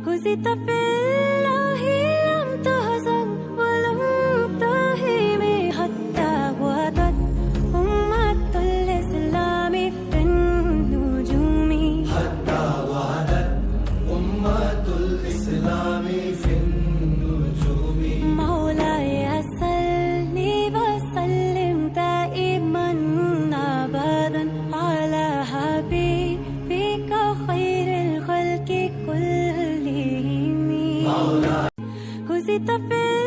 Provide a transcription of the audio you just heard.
هزت في الله لم تهزم ولم تهم حتى وطت أمة الإسلام في النجوم حتى وعدت أمة الإسلام في النجوم مولاي صل وسلم دائما أبدا على حبيبك خير الخلق كلهم. هزت في